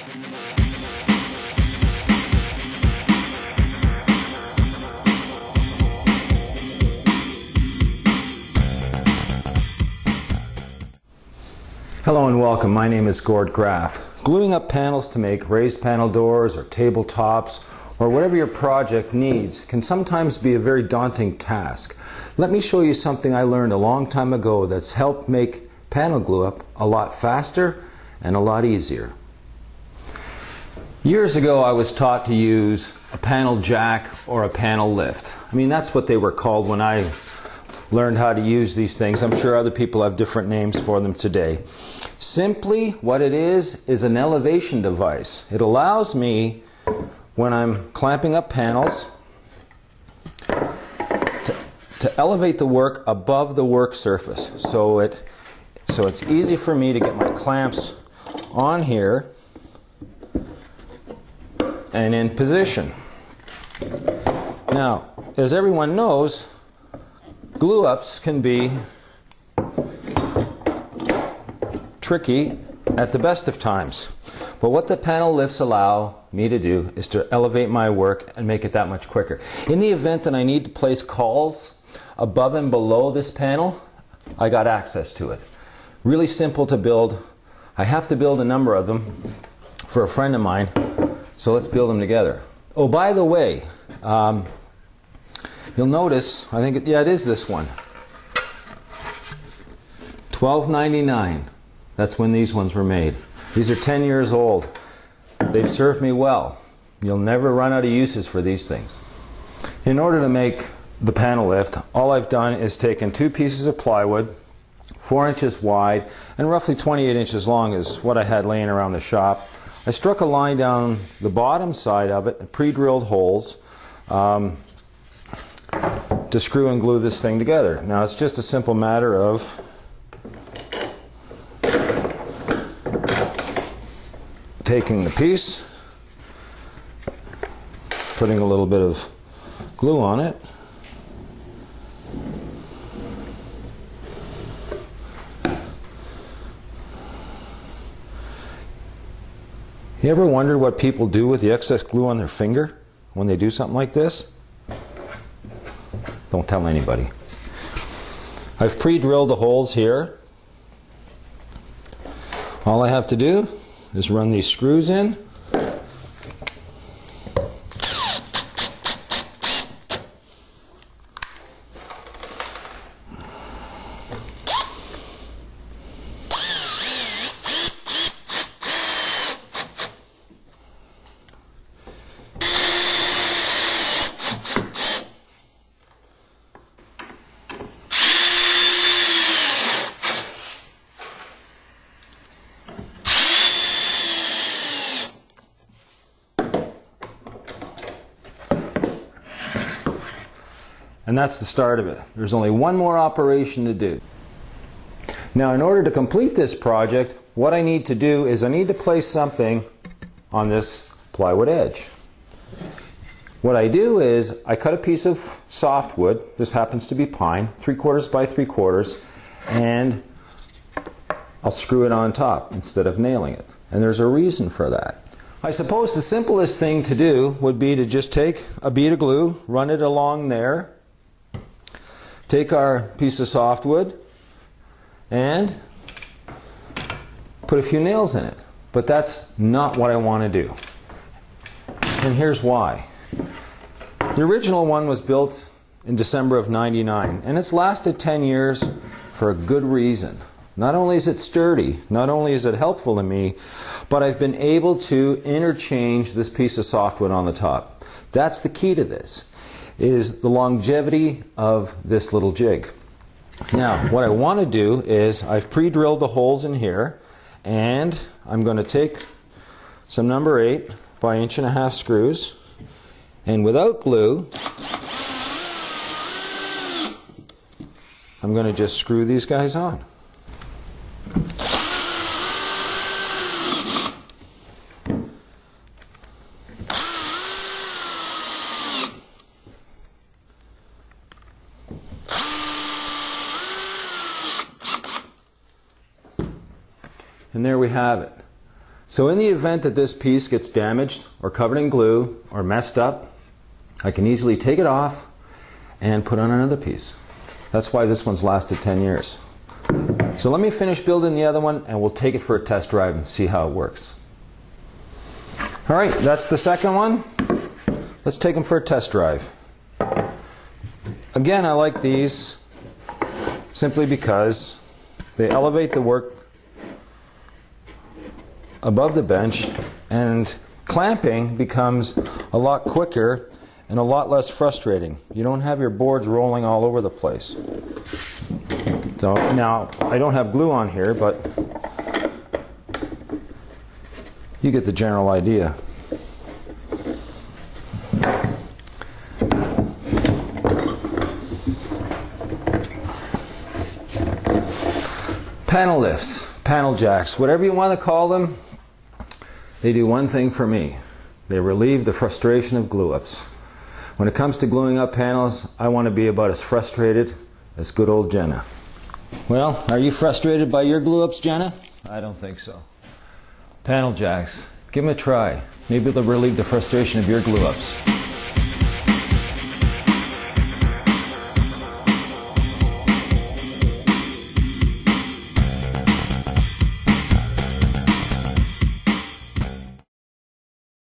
Hello and welcome. My name is Gord Graff. Gluing up panels to make raised panel doors or tabletops or whatever your project needs can sometimes be a very daunting task. Let me show you something I learned a long time ago that's helped make panel glue up a lot faster and a lot easier. Years ago I was taught to use a panel jack or a panel lift. I mean, that's what they were called when I learned how to use these things. I'm sure other people have different names for them today. Simply what it is an elevation device. It allows me, when I'm clamping up panels, to elevate the work above the work surface. So it's easy for me to get my clamps on here and in position. Now, as everyone knows, glue-ups can be tricky at the best of times. But what the panel lifts allow me to do is to elevate my work and make it that much quicker. In the event that I need to place cauls above and below this panel, I got access to it. Really simple to build. I have to build a number of them for a friend of mine, so let's build them together. Oh, by the way, you'll notice, I think, it is this one. $12.99. That's when these ones were made. These are 10 years old. They've served me well. You'll never run out of uses for these things. In order to make the panel lift, all I've done is taken 2 pieces of plywood, 4 inches wide, and roughly 28 inches long is what I had laying around the shop. I struck a line down the bottom side of it and pre-drilled holes to screw and glue this thing together. Now it's just a simple matter of taking the piece, putting a little bit of glue on it, you ever wondered what people do with the excess glue on their finger when they do something like this? Don't tell anybody. I've pre-drilled the holes here. All I have to do is run these screws in. And that's the start of it. There's only one more operation to do. Now, in order to complete this project, what I need to do is I need to place something on this plywood edge. What I do is I cut a piece of softwood, this happens to be pine, 3/4 by 3/4, and I'll screw it on top instead of nailing it. And there's a reason for that. I suppose the simplest thing to do would be to just take a bead of glue, run it along there, take our piece of softwood and put a few nails in it. But that's not what I want to do. And here's why. The original one was built in December of '99, and it's lasted 10 years for a good reason. Not only is it sturdy, not only is it helpful to me, but I've been able to interchange this piece of softwood on the top. That's the key to this, is the longevity of this little jig. Now, what I want to do is I've pre-drilled the holes in here, and I'm going to take some number 8 by 1.5 inch screws, and without glue, I'm going to just screw these guys on. And there we have it. So in the event that this piece gets damaged or covered in glue or messed up, I can easily take it off and put on another piece. That's why this one's lasted 10 years. So let me finish building the other one and we'll take it for a test drive and see how it works. All right, that's the second one. Let's take them for a test drive. Again, I like these simply because they elevate the work above the bench and clamping becomes a lot quicker and a lot less frustrating. You don't have your boards rolling all over the place. So now, I don't have glue on here, but you get the general idea. Panel lifts, panel jacks, whatever you want to call them, they do one thing for me. They relieve the frustration of glue-ups. When it comes to gluing up panels, I want to be about as frustrated as good old Jenna. Well, are you frustrated by your glue-ups, Jenna? I don't think so. Panel jacks, give them a try. Maybe they'll relieve the frustration of your glue-ups.